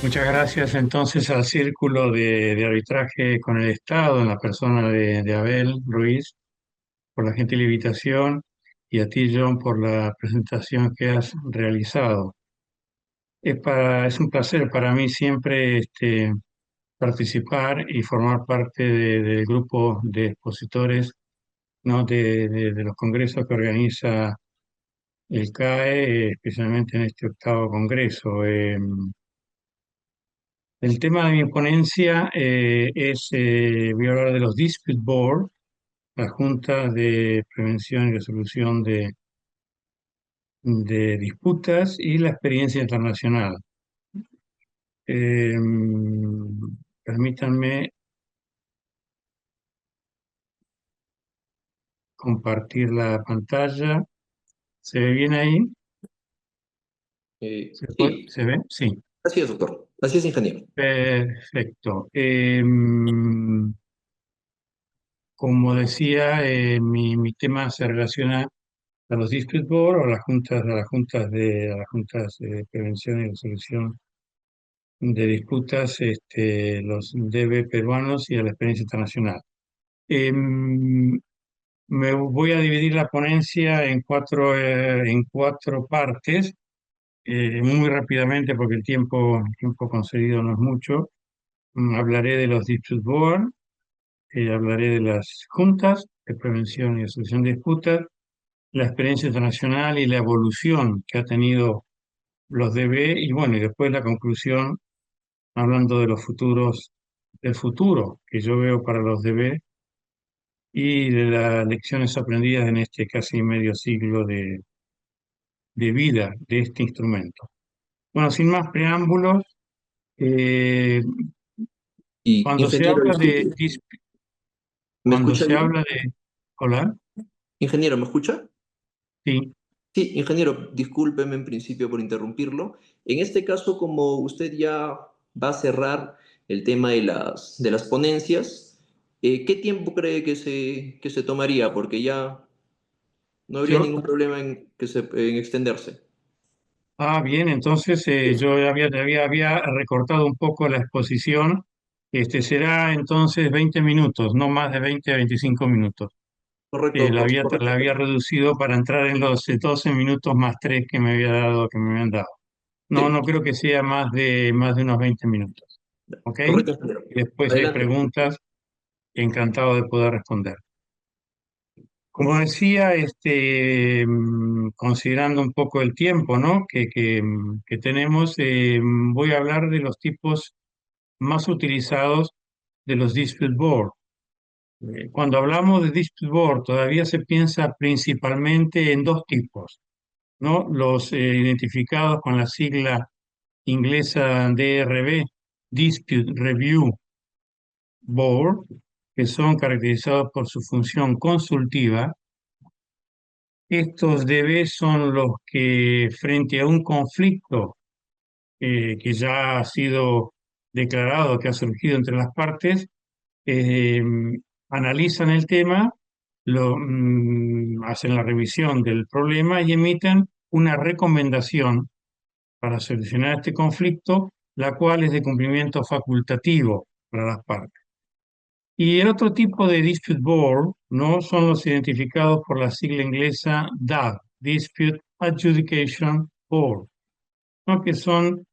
Muchas gracias entonces al Círculo de Arbitraje con el Estado, en la persona de Abel Ruiz, por la gentil invitación, y a ti, John, por la presentación que has realizado. Es un placer para mí siempre participar y formar parte del grupo de expositores, ¿no? de los congresos que organiza el CAE, especialmente en este octavo congreso. El tema de mi ponencia voy a hablar de los Dispute Board, las juntas de prevención y resolución de disputas y la experiencia internacional. Eh, Permítanme compartir la pantalla. ¿Se ve bien ahí? Sí, ¿Se ve? Sí. así es, doctor. Así es, ingeniero. Perfecto. Como decía, mi tema se relaciona a los dispute board o a las juntas de prevención y resolución de disputas, los DB peruanos y a la experiencia internacional. Me voy a dividir la ponencia en cuatro partes, muy rápidamente porque el tiempo concedido no es mucho. Hablaré de los dispute board, hablaré de las juntas de prevención y resolución de disputas, la experiencia internacional y la evolución que ha tenido los DB, y bueno, y después la conclusión hablando de los futuros, del futuro que yo veo para los DB y de las lecciones aprendidas en este casi medio siglo de vida de este instrumento. Bueno, sin más preámbulos, eh, Y, cuando se ingeniero, habla disculpe, ¿me cuando escucha se bien? habla de, hola, Ingeniero, ¿me escucha? sí, Sí, ingeniero, discúlpeme en principio por interrumpirlo. En este caso, como usted ya va a cerrar el tema de las ponencias, ¿qué tiempo cree que se tomaría? Porque ya no habría yo, ningún problema en extenderse. bien, entonces yo había recortado un poco la exposición. Será entonces 20 minutos, no más de 20 a 25 minutos. Correcto, doctor. La Correcto. había reducido para entrar en los 12 minutos más 3 que me había dado, que me habían dado. No, Sí, no creo que sea más de unos 20 minutos. ¿Ok? correcto, ingeniero. Y después, si hay Adelante. preguntas, encantado de poder responder. Como decía, considerando un poco el tiempo, ¿no? que tenemos, voy a hablar de los tipos más utilizados de los dispute board. Cuando hablamos de dispute board, todavía se piensa principalmente en dos tipos, ¿no? Los identificados con la sigla inglesa DRB, Dispute Review Board, que son caracterizados por su función consultiva. Estos DB son los que, frente a un conflicto que ya ha sido declarado, que ha surgido entre las partes, eh, analizan el tema, hacen la revisión del problema y emiten una recomendación para solucionar este conflicto, la cual es de cumplimiento facultativo para las partes. Y el otro tipo de dispute board, ¿no? Son los identificados por la sigla inglesa DAB, Dispute Adjudication Board, ¿no? Que son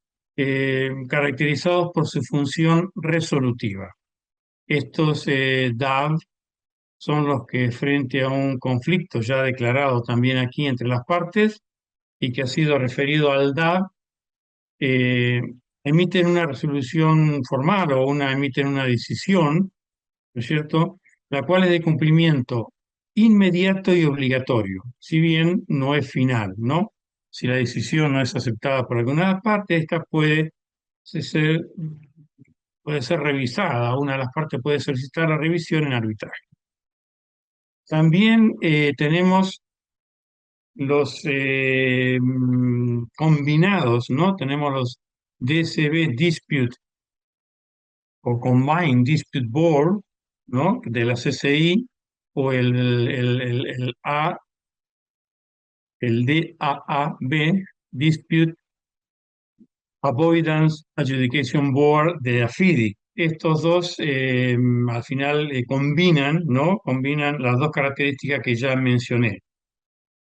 caracterizados por su función resolutiva. Estos DAB son los que frente a un conflicto ya declarado también aquí entre las partes y que ha sido referido al DAB, eh, emiten una resolución formal o emiten una decisión, ¿no es cierto?, la cual es de cumplimiento inmediato y obligatorio, si bien no es final, ¿no? Si la decisión no es aceptada por alguna parte, esta ser, puede ser revisada, una de las partes puede solicitar la revisión en arbitraje. También tenemos los combinados, ¿no? Tenemos los DCB Dispute o Combined Dispute Board, ¿no? De la CCI o el DAAB, Dispute Avoidance Adjudication Board de AFIDI. Estos dos al final combinan, ¿no? Combinan las dos características que ya mencioné,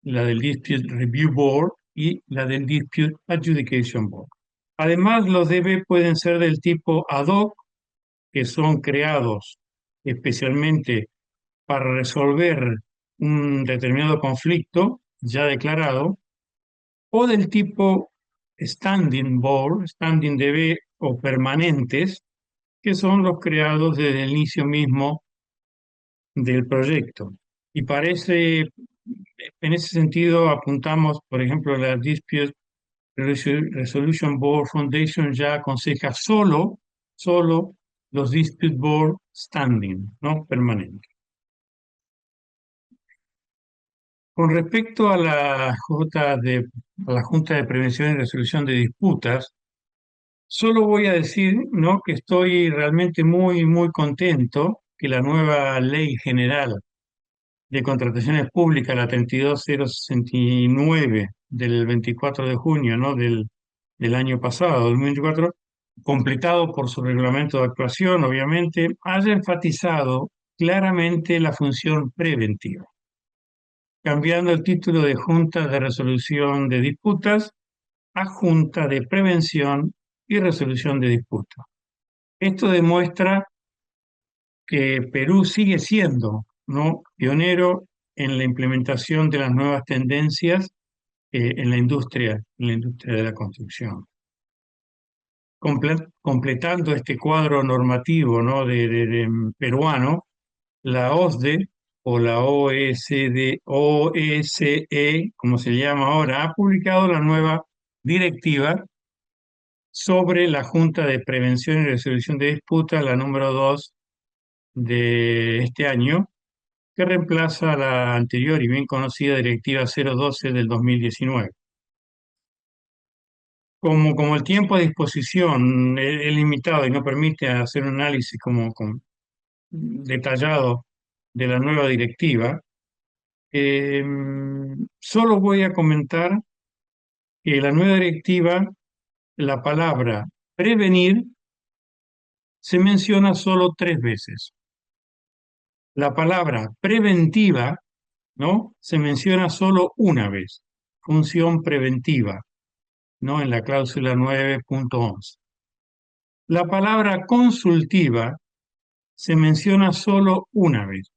la del Dispute Review Board y la del Dispute Adjudication Board. Además, los DB pueden ser del tipo ad hoc, que son creados especialmente para resolver un determinado conflicto ya declarado, o del tipo Standing Board, Standing DB o permanentes, que son los creados desde el inicio mismo del proyecto. Y parece, en ese sentido, apuntamos, por ejemplo, la Dispute Resolution Board Foundation ya aconseja solo los Dispute Board Standing, no permanentes. Con respecto a a la Junta de Prevención y Resolución de Disputas, solo voy a decir, ¿no?, que estoy realmente muy contento que la nueva Ley General de Contrataciones Públicas, la 32069 del 24 de junio, ¿no?, del año pasado, 2024, completado por su reglamento de actuación, obviamente, haya enfatizado claramente la función preventiva, cambiando el título de Junta de Resolución de Disputas a Junta de Prevención y Resolución de Disputas. Esto demuestra que Perú sigue siendo, ¿no?, pionero en la implementación de las nuevas tendencias en la industria de la construcción. Completando este cuadro normativo, ¿no?, peruano, la OSDE o la OSE, como se llama ahora, ha publicado la nueva directiva sobre la Junta de Prevención y Resolución de Disputas, la número 2 de este año, que reemplaza a la anterior y bien conocida Directiva 012 del 2019. Como el tiempo a disposición es limitado y no permite hacer un análisis detallado de la nueva directiva, eh, solo voy a comentar que la nueva directiva, la palabra prevenir se menciona solo 3 veces. La palabra preventiva, ¿no?, se menciona solo una vez. Función preventiva, ¿no?, en la cláusula 9.11. La palabra consultiva se menciona solo una vez.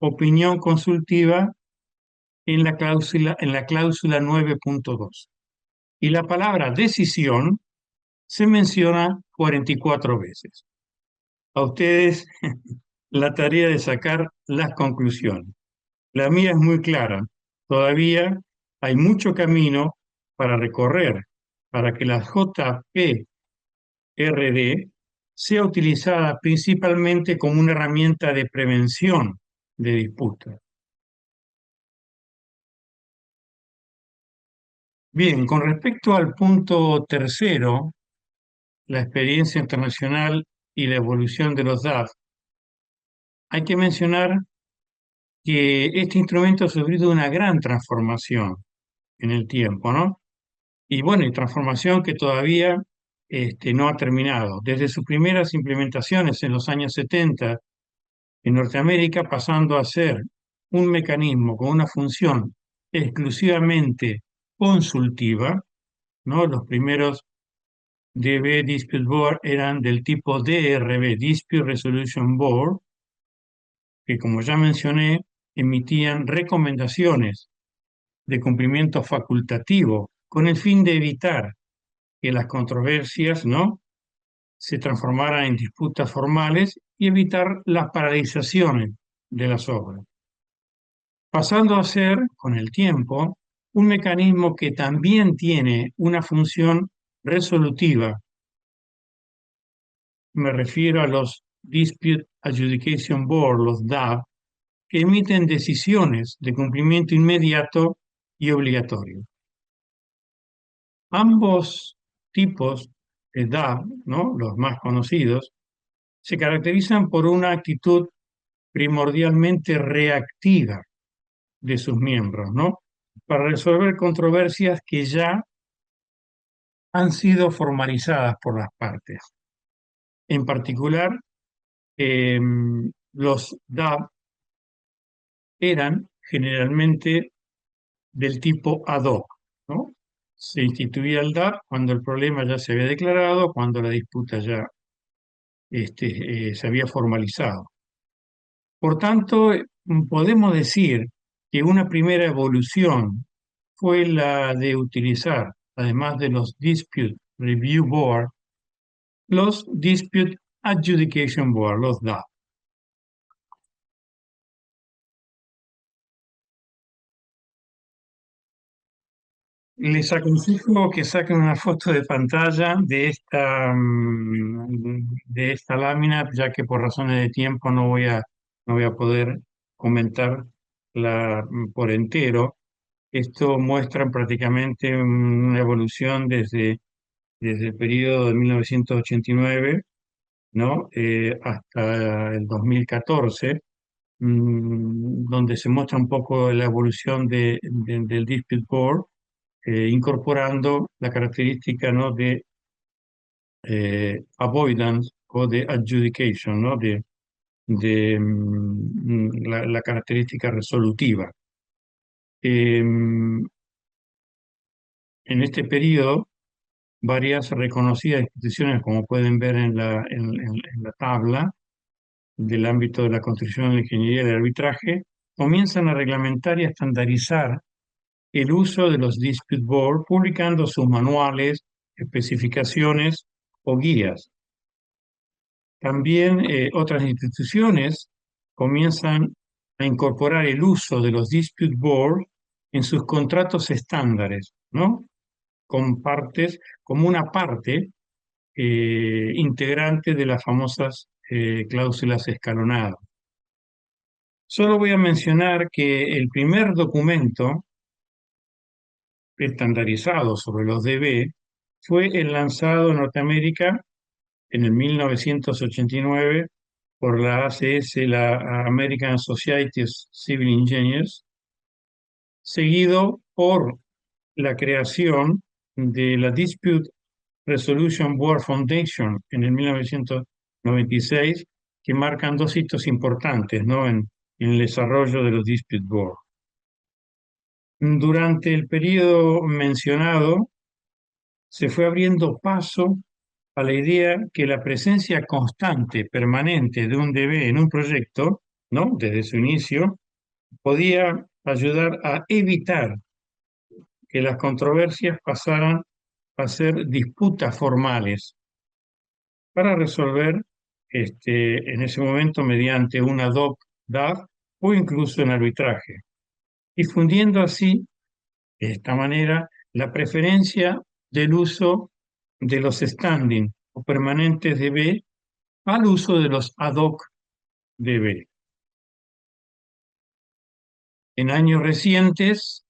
Opinión consultiva en la cláusula 9.2. Y la palabra decisión se menciona 44 veces. A ustedes la tarea de sacar las conclusiones. La mía es muy clara. Todavía hay mucho camino para recorrer para que la JPRD sea utilizada principalmente como una herramienta de prevención de disputas. Bien, con respecto al punto tercero, la experiencia internacional y la evolución de los DAF, hay que mencionar que este instrumento ha sufrido una gran transformación en el tiempo, ¿no? Y bueno, y transformación que todavía no ha terminado. Desde sus primeras implementaciones en los años 70 en Norteamérica, pasando a ser un mecanismo con una función exclusivamente consultiva, ¿no? Los primeros DB Dispute Board eran del tipo DRB, Dispute Resolution Board, que como ya mencioné, emitían recomendaciones de cumplimiento facultativo con el fin de evitar que las controversias, ¿no?, se transformaran en disputas formales y evitar las paralizaciones de las obras, pasando a ser, con el tiempo, un mecanismo que también tiene una función resolutiva. Me refiero a los Dispute Adjudication Board, los DAB, que emiten decisiones de cumplimiento inmediato y obligatorio. Ambos tipos de DAB, ¿no?, los más conocidos, se caracterizan por una actitud primordialmente reactiva de sus miembros, ¿no?, para resolver controversias que ya han sido formalizadas por las partes. En particular, los DAB eran generalmente del tipo ad hoc, ¿no? Se instituía el DAB cuando el problema ya se había declarado, cuando la disputa ya se había formalizado. Por tanto, podemos decir que una primera evolución fue la de utilizar, además de los Dispute Review Board, los Dispute Adjudication Board, los DAB. Les aconsejo que saquen una foto de pantalla de esta lámina, ya que por razones de tiempo no voy a poder comentarla por entero. Esto muestra prácticamente una evolución desde el periodo de 1989, ¿no? Hasta el 2014, donde se muestra un poco la evolución del Dispute Board, incorporando la característica, ¿no?, de avoidance o de adjudication, ¿no?, de la característica resolutiva. En este periodo, varias reconocidas instituciones, como pueden ver en la tabla del ámbito de la construcción, la ingeniería y el arbitraje, comienzan a reglamentar y a estandarizar el uso de los Dispute Board, publicando sus manuales, especificaciones o guías. También otras instituciones comienzan a incorporar el uso de los Dispute Board en sus contratos estándares, ¿no? Como una parte integrante de las famosas cláusulas escalonadas. Solo voy a mencionar que el primer documento estandarizado sobre los DB fue el lanzado en Norteamérica en el 1989 por la ACS, la American Society of Civil Engineers, seguido por la creación de la Dispute Resolution Board Foundation en el 1996, que marcan dos hitos importantes, ¿no?, en el desarrollo de los Dispute Board. Durante el periodo mencionado, se fue abriendo paso a la idea que la presencia constante, permanente de un DB en un proyecto, ¿no?, desde su inicio, podía ayudar a evitar que las controversias pasaran a ser disputas formales para resolver en ese momento mediante una DOC-DAF o incluso en arbitraje, difundiendo así, de esta manera, la preferencia del uso de los standing o permanentes DB al uso de los ad hoc DB. En años recientes,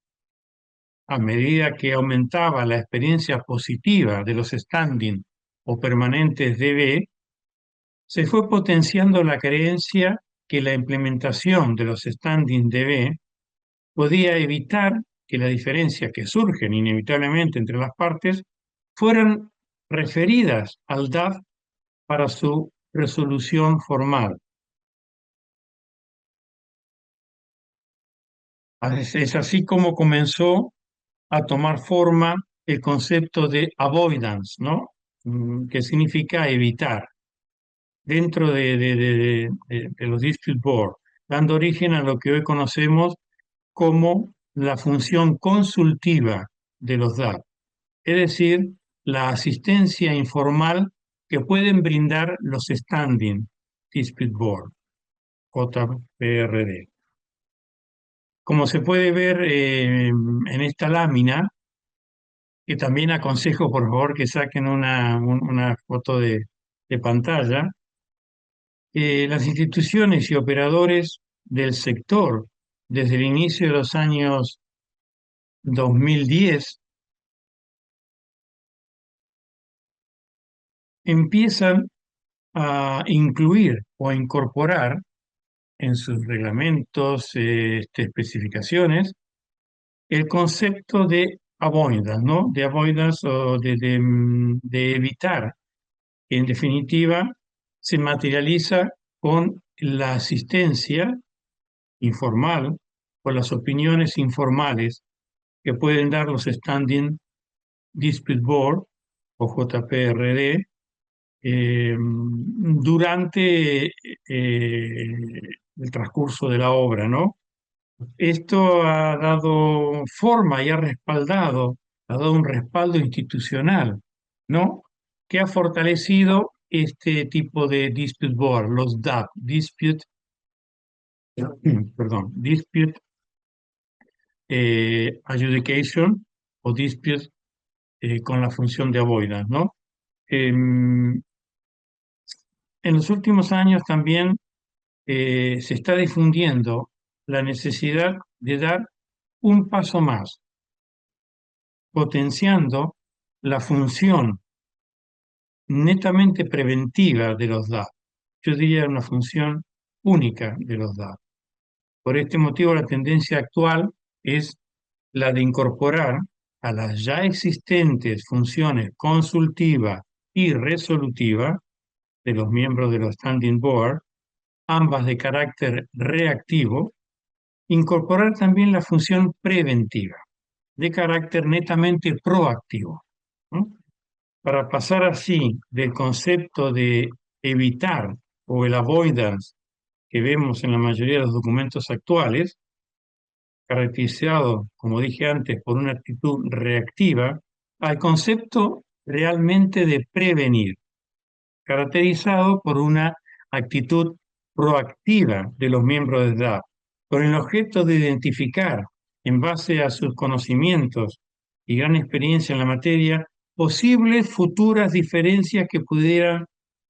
a medida que aumentaba la experiencia positiva de los standing o permanentes DB, se fue potenciando la creencia que la implementación de los standing DB podía evitar que las diferencias que surgen inevitablemente entre las partes fueran referidas al DAF para su resolución formal. Es así como comenzó a tomar forma el concepto de avoidance, ¿no? Que significa evitar, dentro de los dispute board, dando origen a lo que hoy conocemos como la función consultiva de los DAP, es decir, la asistencia informal que pueden brindar los Standing Dispute Board, JPRD. Como se puede ver en esta lámina, que también aconsejo por favor que saquen una foto de pantalla, las instituciones y operadores del sector desde el inicio de los años 2010 empiezan a incluir o a incorporar en sus reglamentos, especificaciones, el concepto de avoidance, ¿no? De avoidance o de evitar, que en definitiva se materializa con la asistencia informal o las opiniones informales que pueden dar los Standing Dispute Board o JPRD durante el transcurso de la obra, ¿no? Esto ha dado forma y ha dado un respaldo institucional, ¿no? Que ha fortalecido este tipo de dispute board, los DAB, perdón, dispute adjudication o dispute con la función de avoidance, ¿no? En los últimos años también se está difundiendo la necesidad de dar un paso más, potenciando la función netamente preventiva de los DAO. Yo diría una función única de los DAO. Por este motivo, la tendencia actual es la de incorporar a las ya existentes funciones consultiva y resolutiva de los miembros de los Standing Board, ambas de carácter reactivo, incorporar también la función preventiva, de carácter netamente proactivo, ¿no? Para pasar así del concepto de evitar o el avoidance que vemos en la mayoría de los documentos actuales, caracterizado, como dije antes, por una actitud reactiva, al concepto realmente de prevenir, caracterizado por una actitud proactiva de los miembros de DAP, con el objeto de identificar, en base a sus conocimientos y gran experiencia en la materia, posibles futuras diferencias que pudieran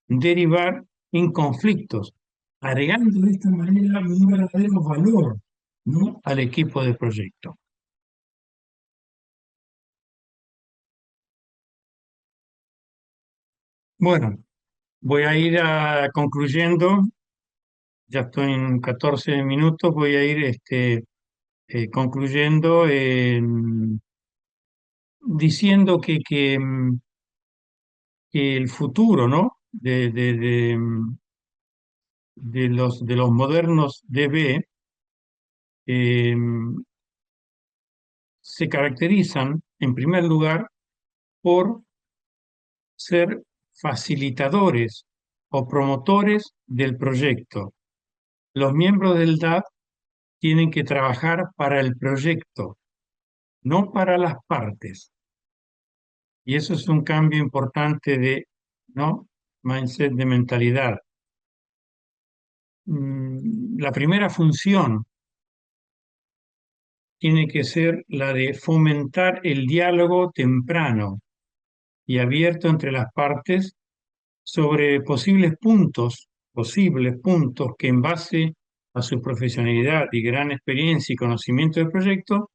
derivar en conflictos, agregando de esta manera un verdadero valor, ¿no?, al equipo de proyecto. Bueno, voy a ir concluyendo, ya estoy en 14 minutos, voy a ir concluyendo diciendo que el futuro, ¿no?, de los modernos DB eh, se caracterizan, en primer lugar, por ser facilitadores o promotores del proyecto. Los miembros del DAP tienen que trabajar para el proyecto, no para las partes. Y eso es un cambio importante de, ¿no?, mindset, de mentalidad. La primera función tiene que ser la de fomentar el diálogo temprano y abierto entre las partes sobre posibles puntos que en base a su profesionalidad y gran experiencia y conocimiento del proyecto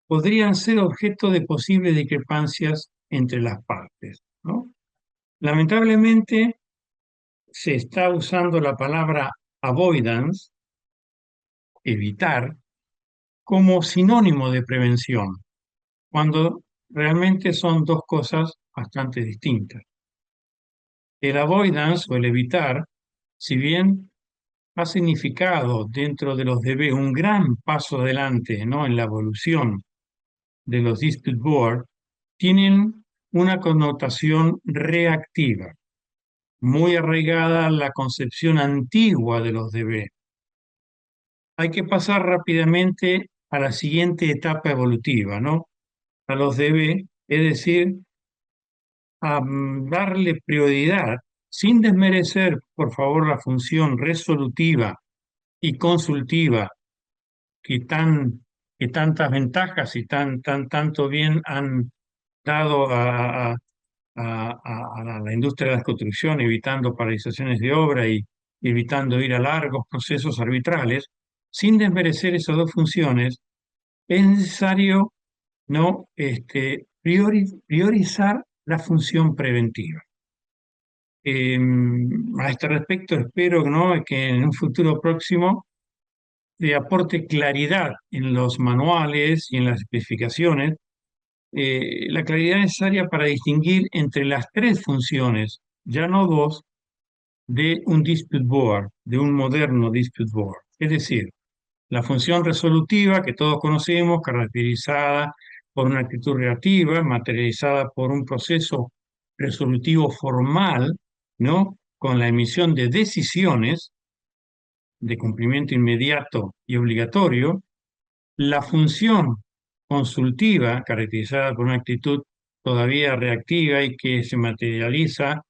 podrían ser objeto de posibles discrepancias entre las partes, ¿no? Lamentablemente se está usando la palabra avoidance, evitar, como sinónimo de prevención, cuando realmente son dos cosas bastante distintas. El avoidance o el evitar, si bien ha significado dentro de los DB un gran paso adelante, ¿no?, en la evolución de los dispute board, tienen una connotación reactiva, muy arraigada a la concepción antigua de los DB. Hay que pasar rápidamente a la siguiente etapa evolutiva, ¿no?, a los DB, es decir, a darle prioridad, sin desmerecer, por favor, la función resolutiva y consultiva que, que tantas ventajas y tanto bien han dado a la industria de la construcción, evitando paralizaciones de obra y evitando ir a largos procesos arbitrales. Sin desmerecer esas dos funciones, es necesario, ¿no?, priorizar la función preventiva. A este respecto, espero, ¿no?, que en un futuro próximo aporte claridad en los manuales y en las especificaciones la claridad necesaria para distinguir entre las tres funciones, ya no dos, de un dispute board, de un moderno dispute board. Es decir, la función resolutiva que todos conocemos, caracterizada por una actitud reactiva, materializada por un proceso resolutivo formal, ¿no? Con la emisión de decisiones de cumplimiento inmediato y obligatorio, la función consultiva, caracterizada por una actitud todavía reactiva y que se materializa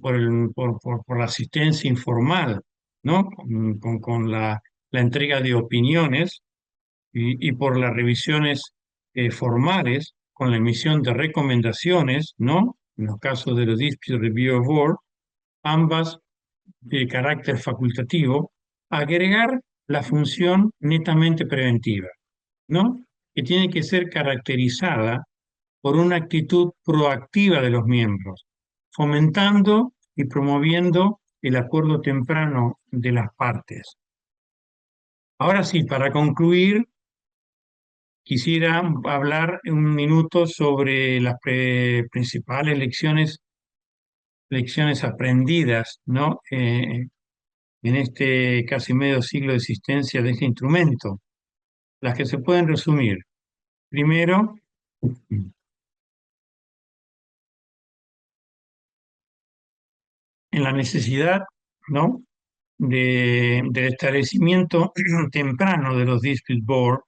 por la asistencia informal, ¿no? Con la entrega de opiniones y por las revisiones formales, con la emisión de recomendaciones, ¿no? En los casos de los Dispute Review Board, ambas de carácter facultativo, agregar la función netamente preventiva, ¿no? Que tiene que ser caracterizada por una actitud proactiva de los miembros, fomentando y promoviendo el acuerdo temprano de las partes. Ahora sí, para concluir, quisiera hablar un minuto sobre las principales lecciones aprendidas, ¿no? En este casi medio siglo de existencia de este instrumento, las que se pueden resumir. Primero, en la necesidad, ¿no? Del establecimiento temprano de los dispute board,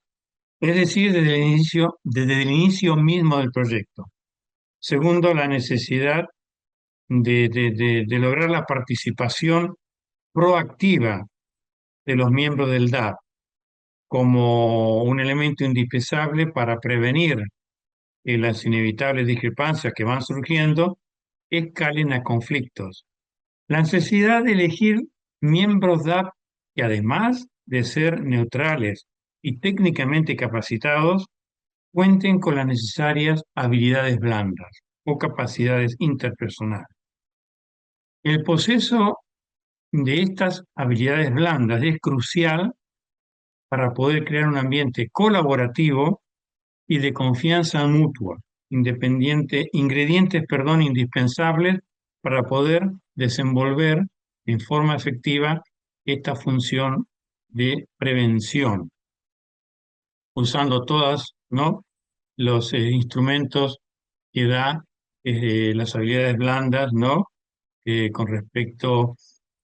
es decir, desde el inicio mismo del proyecto. Segundo, la necesidad de lograr la participación proactiva de los miembros del DAP como un elemento indispensable para prevenir que las inevitables discrepancias que van surgiendo escalen a conflictos. La necesidad de elegir miembros DAP que además de ser neutrales y técnicamente capacitados, cuenten con las necesarias habilidades blandas o capacidades interpersonales. El proceso de estas habilidades blandas es crucial para poder crear un ambiente colaborativo y de confianza mutua, ingredientes, indispensables para poder desenvolver en forma efectiva esta función de prevención, usando todas, ¿no? Los instrumentos que da las habilidades blandas, ¿no? Con respecto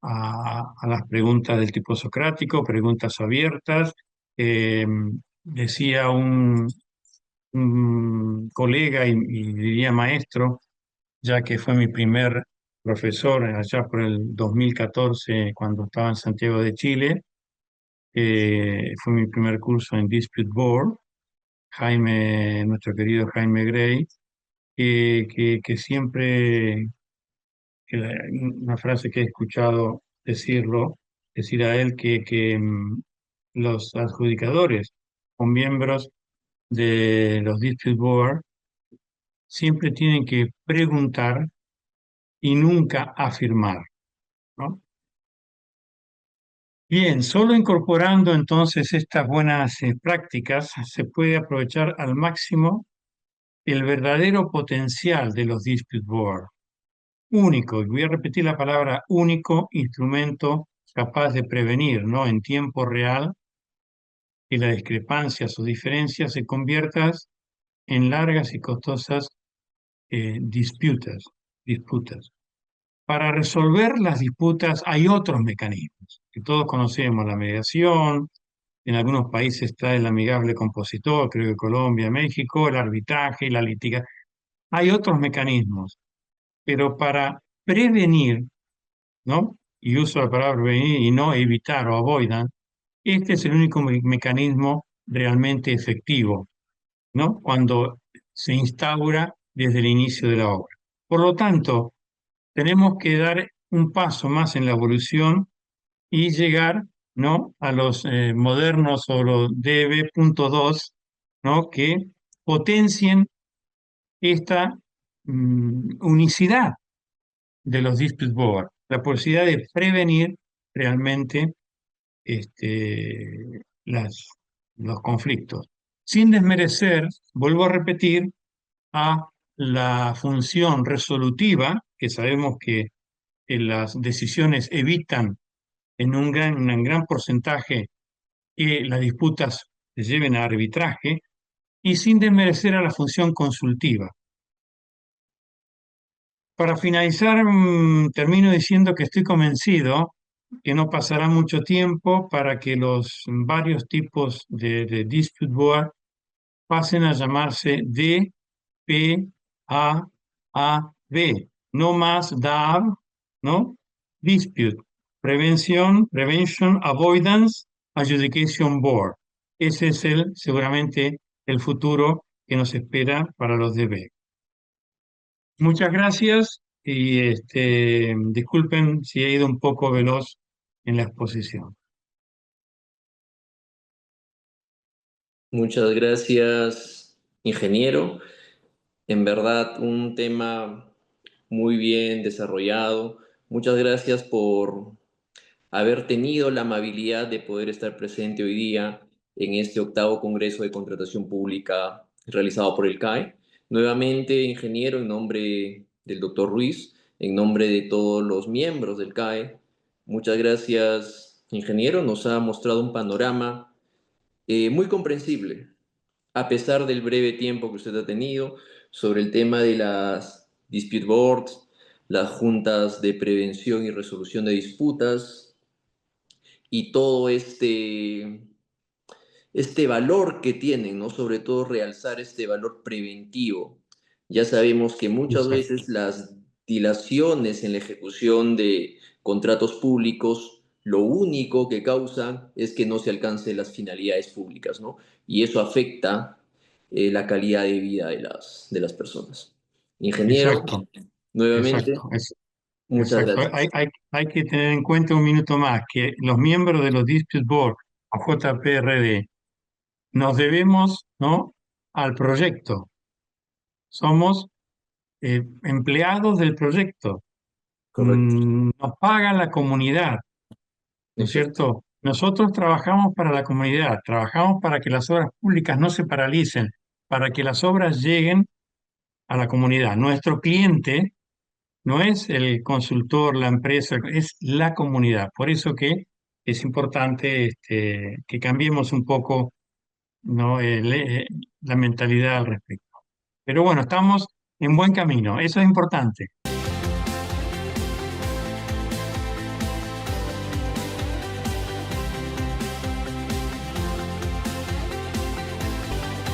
a las preguntas del tipo socrático, preguntas abiertas. Eh, Decía un colega y diría maestro, ya que fue mi primer profesor allá por el 2014, cuando estaba en Santiago de Chile. Fue mi primer curso en Dispute Board, nuestro querido Jaime Gray, que siempre, una frase que he escuchado decir a él que los adjudicadores o miembros de los Dispute Board siempre tienen que preguntar y nunca afirmar, ¿no? Bien, solo incorporando entonces estas buenas prácticas se puede aprovechar al máximo el verdadero potencial de los Dispute Board. Único, y voy a repetir la palabra único, instrumento capaz de prevenir, ¿no? En tiempo real que las discrepancias o diferencias se conviertan en largas y costosas disputas. Para resolver las disputas hay otros mecanismos que todos conocemos, la mediación, en algunos países está el amigable compositor, creo que Colombia, México, el arbitraje, la litigación. Hay otros mecanismos, pero para prevenir, ¿no? Y uso la palabra prevenir y no evitar o avoidance, este es el único mecanismo realmente efectivo, ¿no? Cuando se instaura desde el inicio de la obra. Por lo tanto, tenemos que dar un paso más en la evolución y llegar, ¿no? A los modernos o los DB.2, ¿no? Que potencien esta unicidad de los dispute board, la posibilidad de prevenir realmente este, las, los conflictos. sin desmerecer, vuelvo a repetir, a la función resolutiva, que sabemos que las decisiones evitan en un gran porcentaje que las disputas se lleven a arbitraje, y sin desmerecer a la función consultiva. Para finalizar, termino diciendo que estoy convencido que no pasará mucho tiempo para que los varios tipos de dispute board pasen a llamarse DPAAB, no más DAB, ¿no? Dispute, Prevention, Avoidance, Adjudication Board. Ese es seguramente el futuro que nos espera para los DB. Muchas gracias y disculpen si he ido un poco veloz en la exposición. Muchas gracias, ingeniero. En verdad, un tema muy bien desarrollado. Muchas gracias por haber tenido la amabilidad de poder estar presente hoy día en este octavo Congreso de Contratación Pública realizado por el CAE. Nuevamente, ingeniero, en nombre del doctor Ruiz, en nombre de todos los miembros del CAE, muchas gracias, ingeniero. Nos ha mostrado un panorama muy comprensible, a pesar del breve tiempo que usted ha tenido, sobre el tema de las dispute boards, las juntas de prevención y resolución de disputas y todo este valor que tienen, ¿no? Sobre todo realzar este valor preventivo. Ya sabemos que muchas Exacto, veces las dilaciones en la ejecución de contratos públicos, lo único que causan es que no se alcancen las finalidades públicas, ¿no? Y eso afecta la calidad de vida de las personas. Ingeniero, exacto, nuevamente, exacto, muchas exacto. gracias. Hay que tener en cuenta un minuto más que los miembros de los Dispute Board o JPRD nos debemos, ¿no?, al proyecto. Somos empleados del proyecto. Correcto. Nos paga la comunidad, ¿no es Exacto. cierto? Nosotros trabajamos para la comunidad, trabajamos para que las obras públicas no se paralicen, para que las obras lleguen a la comunidad. Nuestro cliente no es el consultor, la empresa, es la comunidad. Por eso que es importante que cambiemos un poco, ¿no?, la mentalidad al respecto. Pero bueno, estamos en buen camino, eso es importante.